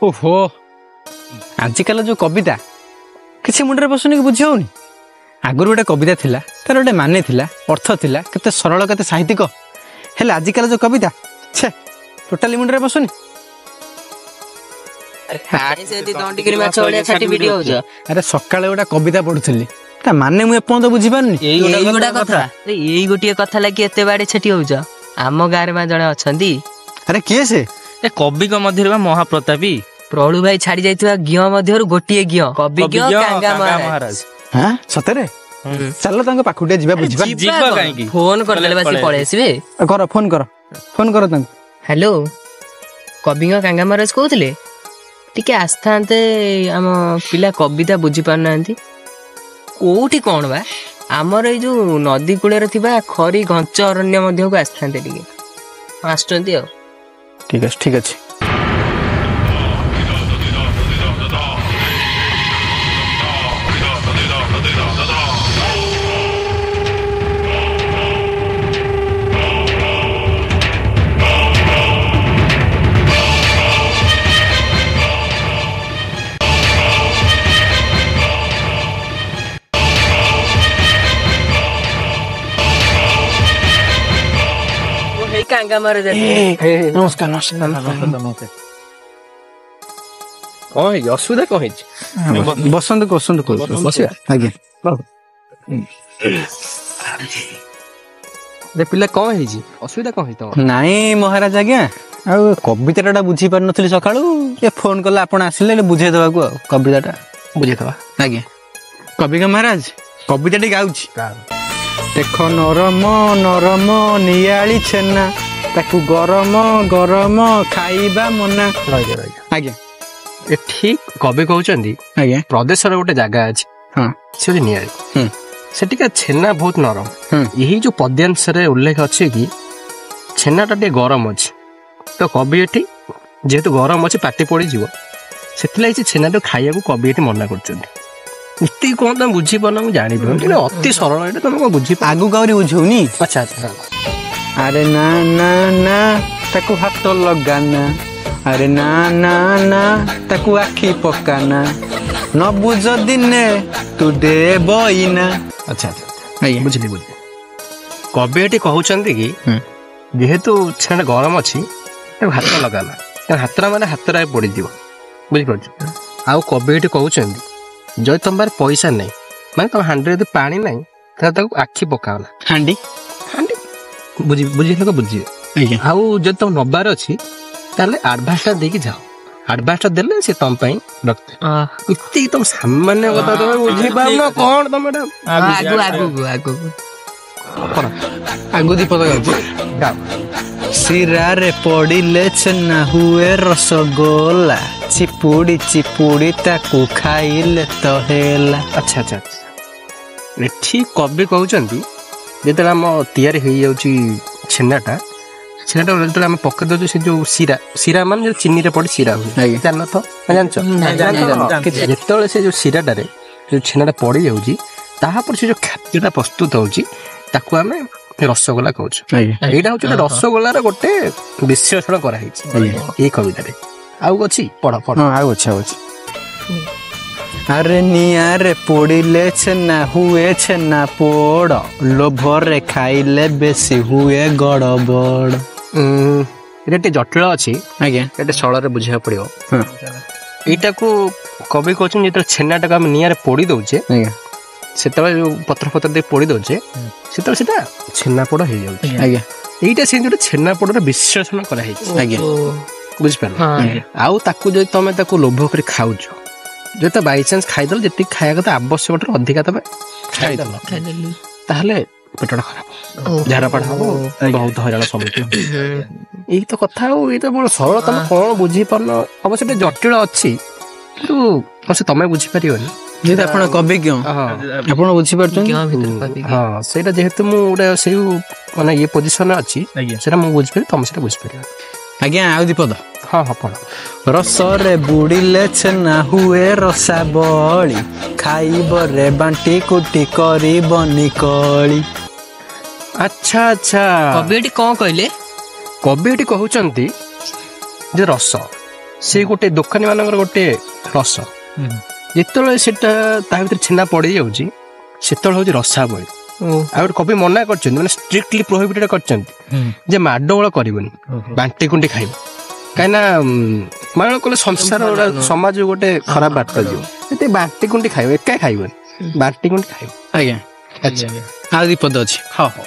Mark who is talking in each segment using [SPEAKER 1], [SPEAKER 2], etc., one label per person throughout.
[SPEAKER 1] ओहो आजिकल जो कविता किसी मुंडे बसुनी कि बुझी होनी आगुरी गोटे कविता थिला तार गोटे माने थिला अर्थ थिला केते सरल केते साहित्यिक हेले आजिकल जो कविता छे टोटाली मुंडे बसुनी अरे सकाळे गोटे कविता पढ़ुली माने मुझे एपर्यंत बुझी पारनी
[SPEAKER 2] यही गोटे कथा लगी एते बाड़े छेटी होउछ आम गाँव में जड़े अच्छा
[SPEAKER 1] अरे किए से
[SPEAKER 3] कवि मध्य महाप्रतापी
[SPEAKER 2] प्रभु भाई छाड़ी जाइथिबा गियो मध्यरु गोटिए गियो कवि गियो कांगा महाराज
[SPEAKER 1] हां सतरे चलो तांको पाखुटे जिबा बुझिबा
[SPEAKER 3] जिबा काई
[SPEAKER 2] फोन कर देले बसी पळे आसीबे
[SPEAKER 1] करो फोन करो तांको
[SPEAKER 2] हेलो कवि गियो कांगा महाराज कहउतले टिके आस्थांते हम पिला कविता बुझी पारनांती कोठी कोन बा हमर ए जो नदी कूले रे थिबा खरी घंच अरण्य मध्य को आस्थांते टिके आस्तंती हो
[SPEAKER 1] ठीक अछि
[SPEAKER 2] कांगा महाराज
[SPEAKER 1] नमस्कार
[SPEAKER 3] कौन असुविधा कौन
[SPEAKER 1] बसंत आज्ञा
[SPEAKER 3] पिला कौन है असुविधा कौन है
[SPEAKER 1] नाई महाराज आज्ञा आ कविता बुझी पार नी सका फोन कला आप आसिले बुझे देवा कविता बुझे दवा आज्ञा कविका महाराज कविता गाउची देख नरम नरम नियाली छेना ताकू गरम गरम खाइबा मना आज्ञा
[SPEAKER 3] ठीक कवि कहते
[SPEAKER 1] आज्ञा
[SPEAKER 3] प्रदेश गोटे जगह अच्छी
[SPEAKER 1] हाँ
[SPEAKER 3] से नियाली सेटिका छेना बहुत नरम यही जो पद्यांश उल्लेख अच्छे कि छेना टे गरम अच्छे तो कवि एटी जेहेतु गरम अच्छे पाटी पड़ से छेना तो खाइबा कवि एटी मना कर कौन तुम बुझी पार मुझे जानी अति सरल तुम कौन बुझी
[SPEAKER 1] आगु गावरी बुझौनी
[SPEAKER 3] अच्छा अच्छा
[SPEAKER 1] अरे ना ना ना ताकू हाथ लगाना अरे ना ना ना ताकू आखि पकाना न बुझ दिने तू दे बइना
[SPEAKER 3] अच्छा अच्छा बुझली बुझली कवि एटी कहते कि जेहेतु छेना गरम अच्छी हाथ लगाना हाथ मैंने हाथ पड़ बुझीपार आउ कवि एटी कहते जो तुम बारे पैसा नहीं माने तुम हांडी रे पानी नहीं तो आखि पकाओना
[SPEAKER 1] हांडी
[SPEAKER 3] हांडी बुझी लोग बुझे आउ जो तुम नबार अच्छी आडभांस देकी जाओ आडभांस देले से तुम रखते इतनी तुम सामान्य कथा तुम बुझी पार कौन तुम
[SPEAKER 2] आगु आगु आगु
[SPEAKER 1] आगु दीपक गाओ सिरा रे पड़िले छेना हुए रसगोला चिपुड़ी चिपुड़ी ताकू खाइले तो हेला
[SPEAKER 3] अच्छा अच्छा ठीक कवि कहते जिते आम तैयारी हो जाऊँगी छेनाटा छेनाटा जो आम पकड़ दे से जो सीरा सीरा मान जो चीनी रे पड़े सीरा हुए जान तो जो से जो सीराटारे जो छेनाटा पड़ जाऊँगी तापर से जो खाद्यटा प्रस्तुत होची ताकू आम रसगोला कहूँ यहाँ हूँ रसगोलार गोटे विश्लेषण कराई कविता आउ अच्छी पढ़ पढ़
[SPEAKER 1] आउ अच्छी अरे निया रे पोड़िले छेना हुए छेना पोड़ लोभरे खाइले बेसी हुए गड़बड़
[SPEAKER 3] ये जटिल अच्छी
[SPEAKER 1] आज्ञा
[SPEAKER 3] ये सरल बुझा पड़ो यटा को कवि कहते जो छेनाटा को आम निया पोड़ी दौचे से जो पत्र पत्र दे पोड़ी दौचे से छेनापोड़ हो जाए यहीटा से जो छेनापोड़ विश्लेषण कराई बुझिपार आउ ताकू जो तुम लोभ कर खाऊ जो तो बाई चान्स खाईदेल जी खाया कथा आवश्यक अधिका तुम खाईदेल ताहले पेटटा खराब झाड़ापाड़ हम बहुत हईराण सम्मुखीन यही तो कथा ये तो बड़ सरल तुम कौन बुझी पार अवश्य जटिल अच्छी कि तुम बुझीपार
[SPEAKER 1] जी आप कवि क्यों आप बुझीपार
[SPEAKER 3] हाँ से जेहेतु मुझे से माने ये पोजिशन अच्छी से बुझीपार तुम से बुझीपार
[SPEAKER 1] आज्ञा आउ दीपद
[SPEAKER 3] ହଁ ହଁ ପଢ।
[SPEAKER 1] ରସରେ ବୁଡ଼ିଲେ ଛେନା ହୁଏ ରସା ବଳି, ଖାଇବରେ ବାଣ୍ଟି କୁଟି କରିବନି କଳି।
[SPEAKER 3] ଆଚ୍ଛା ଆଚ୍ଛା,
[SPEAKER 2] କବି ଏଠି କଣ କହିଲେ?
[SPEAKER 3] କବି ଏଠି କହୁଛନ୍ତି ଯେ ରସ ସେ ଗୋଟେ ଦୋକାନୀ ମାନଙ୍କର ଗୋଟେ ରସ, ଯେତେବେଳେ ସେଟା ତା ଭିତରେ ଛେନା ପଡି ଯାଉଛି ସେତେବେଳେ ହଉଛି ରସାବଳି। ଆଉ ଗୋଟେ କବି ମନା କରିଛନ୍ତି, ମାନେ ଷ୍ଟ୍ରିକ୍ଟଲି ପ୍ରୋହିବିଟେଡ୍ କରିଛନ୍ତି ଯେ ମାଡ଼ଗୋଳ କରିବନି, ବାଣ୍ଟି କୁଣ୍ଟି ଖାଇବ। କାହିଁକିନା ମାଡ଼ଗୋଳ କଲେ ସଂସାର ସମାଜ ଗୋଟେ ଖରାପ ବାର୍ତ୍ତା ଯିବ। ସେଥିପାଇଁ ବାଣ୍ଟି କୁଣ୍ଟି ଖାଇବ, ଏକା ଖାଇବନି, ବାଣ୍ଟି କୁଣ୍ଟି ଖାଇବ।
[SPEAKER 1] ଆଜ୍ଞା।
[SPEAKER 3] ଆଚ୍ଛା
[SPEAKER 1] ଆଉ ଦୀପଦ ଅଛି।
[SPEAKER 3] ହଁ ହଁ।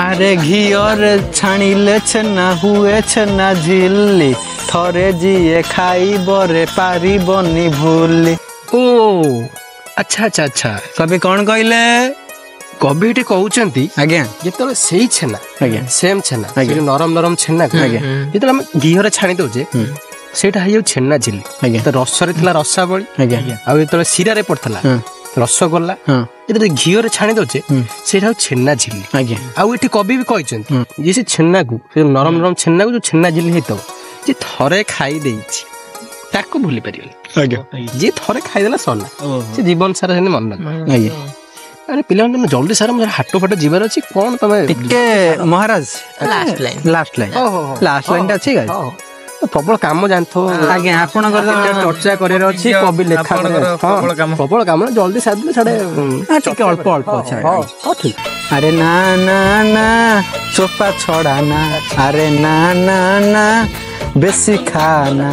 [SPEAKER 1] ଆରେ ଘିଅରେ ଛାଣିଲେ ଛେନା ହୁଏ ଛେନା ଝିଲ୍ଲି, ଥରେ ଯିଏ ଖାଇବରେ ପାରିବନି ଭୁଲି।
[SPEAKER 3] ଓ ଆଚ୍ଛା ଆଚ୍ଛା ଆଚ୍ଛା,
[SPEAKER 1] କବି କଣ କହିଲେ?
[SPEAKER 3] କବି ଏଠି କହୁଛନ୍ତି
[SPEAKER 1] ଆଜ୍ଞା
[SPEAKER 3] ଯେତେବେଳେ ସେଇ ଛେନା,
[SPEAKER 1] ଆଜ୍ଞା
[SPEAKER 3] ସେମ୍ ଛେନା,
[SPEAKER 1] ଆଜ୍ଞା।
[SPEAKER 3] ସେ ନରମ ନରମ ଛେନା ଯେତେବେଳେ ଆମେ ଘିଅରେ ଛାଣି ଦଉଛେ ସେଇଟା ହେଇଯାଉଛି ଛେନା ଝିଲ୍ଲି।
[SPEAKER 1] ଆଜ୍ଞା
[SPEAKER 3] ତ ରସରେ ଥିଲା ରସାବଳି,
[SPEAKER 1] ଆଜ୍ଞା
[SPEAKER 3] ଆଉ ଯେତେବେଳେ ଶିରାରେ ପଡିଥିଲା ରସଗୋଲା,
[SPEAKER 1] ହଁ
[SPEAKER 3] ଯେତେବେଳେ ଘିଅରେ ଛାଣି ଦଉଛେ ସେଇଟା ହଉଛି ଛେନା ଝିଲ୍ଲି।
[SPEAKER 1] ଆଜ୍ଞା
[SPEAKER 3] ଆଉ ଏଠି କବି ବି କହିଛନ୍ତି ଯେ ସେ ଛେନାକୁ, ସେ ନରମ ନରମ ଛେନାକୁ ଯୋଉ ଛେନା ଝିଲ୍ଲି ହେଇଥିବ, ଯେ ଥରେ ଖାଇ ଦେଇଛି ତାକୁ ଭୁଲି ପାରିବନି।
[SPEAKER 1] ଆଜ୍ଞା
[SPEAKER 3] ଯିଏ ଥରେ ଖାଇଦେଲା ସରିଲା, ସେ ଜୀବନ ସାରା ସେମିତି ମନେ ନଥିବ।
[SPEAKER 1] ଆଜ୍ଞା।
[SPEAKER 3] ଆରେ ପିଲାମାନେ ଜଲ୍ଦି ସାରା ମୋର ହାଟ ଫାଟ ଯିବାର ଅଛି, କଣ ତମେ
[SPEAKER 1] ଟିକେ ମହାରାଜ
[SPEAKER 2] ଲାଷ୍ଟ ଲାଇନ୍।
[SPEAKER 1] ଲାଷ୍ଟ ଲାଇନ୍
[SPEAKER 3] ହଉ, ହଉ, ହଉ।
[SPEAKER 1] ଲାଷ୍ଟ ଲାଇନ୍ ଟା ଅଛି guys?
[SPEAKER 3] ହଁ, ପ୍ରବଳ କାମ ଜାଣିଥିବ।
[SPEAKER 1] ଆଜ୍ଞା ଆପଣଙ୍କର ତ
[SPEAKER 3] ଚର୍ଚ୍ଚା କରିବାର ଅଛି, କବି ଲେଖା କରିବାର ଅଛି। ପ୍ରବଳ କାମ ଜଲ୍ଦି ସାରିଦେଲେ ସାଡେ
[SPEAKER 1] ଟିକେ ଅଳ୍ପ ଅଳ୍ପ ଅଛି।
[SPEAKER 3] ହଁ ଠିକ।
[SPEAKER 1] ଆରେ ନା ନା ନା ଚୋପା ଛଡା ନା, ଆରେ ନା ନା ନା ବେଶୀ ଖାନା,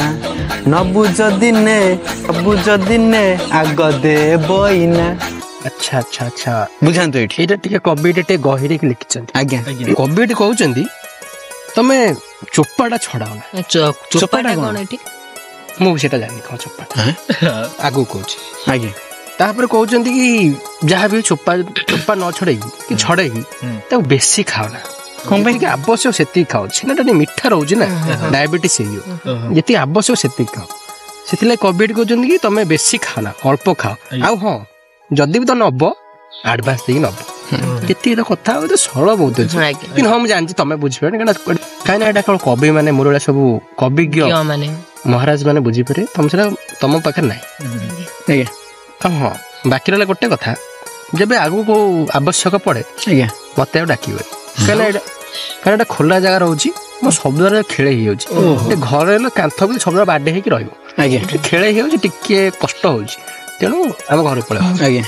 [SPEAKER 1] ନବୁଜ ଦିନେ ସବୁଜ ଦିନେ ଆଗ ଦେ ବଇନା।
[SPEAKER 3] ଆଚ୍ଛା ଆଚ୍ଛା ଆଚ୍ଛା,
[SPEAKER 1] ବୁଝାନ୍ତୁ ଏଇଠି।
[SPEAKER 3] ଏଇଟା ଟିକେ କବି ଟିକେ ଗହିରିକି ଲେଖିଛନ୍ତି।
[SPEAKER 1] ଆଜ୍ଞା
[SPEAKER 3] କବି ଏଠି କହୁଛନ୍ତି ତମେ ଚୋପାଟା ଛଡାଅ ନା।
[SPEAKER 2] ଚୋପାଟା କଣ ଏଠି?
[SPEAKER 3] ମୁଁ ବି ସେଟା ଜାଣିନି କଣ ଚୋପାଟା, ଆଗକୁ କହୁଛି।
[SPEAKER 1] ଆଜ୍ଞା
[SPEAKER 3] ତାପରେ କହୁଛନ୍ତି କି ଯାହା ବି ଚୋପା ନ ଛଡେଇକି କି ଛଡେଇକି ତାକୁ ବେଶୀ ଖାଅ ନା। କଣ ପାଇଁ? କି ଆବଶ୍ୟକ ସେତିକି ଖାଅ, ଛେନାଟା ଟିକେ ମିଠା ରହୁଛି ନା, ଡାଇବେଟିସ୍ ହେଇଯିବ। ଯେତିକି ଆବଶ୍ୟକ ସେତିକି ଖାଅ। ସେଥିଲାଗି କବି ଏଠି କହୁଛନ୍ତି କି ତମେ ବେଶୀ ଖାଅ ନା, ଅଳ୍ପ ଖାଅ। ଆଉ ହଁ, ଯଦି ବି ତ ନବ ଆଡଭାନ୍ସ ଦେଇକି ନବ। ଯେତିକି କଥା ଆଉ ସରଳ ବହୁତ ଅଛି, କିନ୍ତୁ ହଁ ମୁଁ ଜାଣିଛି ତମେ ବୁଝିପାରିନି। କାହିଁକି ନା ଏଇଟା କଣ କବି ମାନେ ମୋର ଏଇଟା ସବୁ କବିଜ୍ଞ
[SPEAKER 2] ମାନେ
[SPEAKER 3] ମହାରାଜ ମାନେ ବୁଝିପାରିବେ, ତମେ ସେଟା ତମ ପାଖରେ ନାହିଁ।
[SPEAKER 1] ଆଜ୍ଞା
[SPEAKER 3] ହଁ, ବାକି ରହିଲା ଗୋଟେ କଥା, ଯେବେ ଆଗକୁ କୋଉ ଆବଶ୍ୟକ ପଡେ
[SPEAKER 1] ଆଜ୍ଞା
[SPEAKER 3] ମତେ ଆଉ ଡାକିବ। କାହିଁକିନା ଏଇଟା ଖୋଲା ଜାଗା ରହୁଛି, ମୋ ଶବ୍ଦରେ ଖେଳେଇ ହେଇଯାଉଛି। ଘରେ ହେଲେ କାନ୍ଥ ବି ଶବ୍ଦ ବାଡେଇ ହେଇକି ରହିବ,
[SPEAKER 1] ଆଜ୍ଞା
[SPEAKER 3] ଖେଳେଇ ହେଇଯାଉଛି, ଟିକେ କଷ୍ଟ ହଉଛି, ତେଣୁ ଆମ ଘରେ ପଳେଇବ।
[SPEAKER 1] ଆଜ୍ଞା।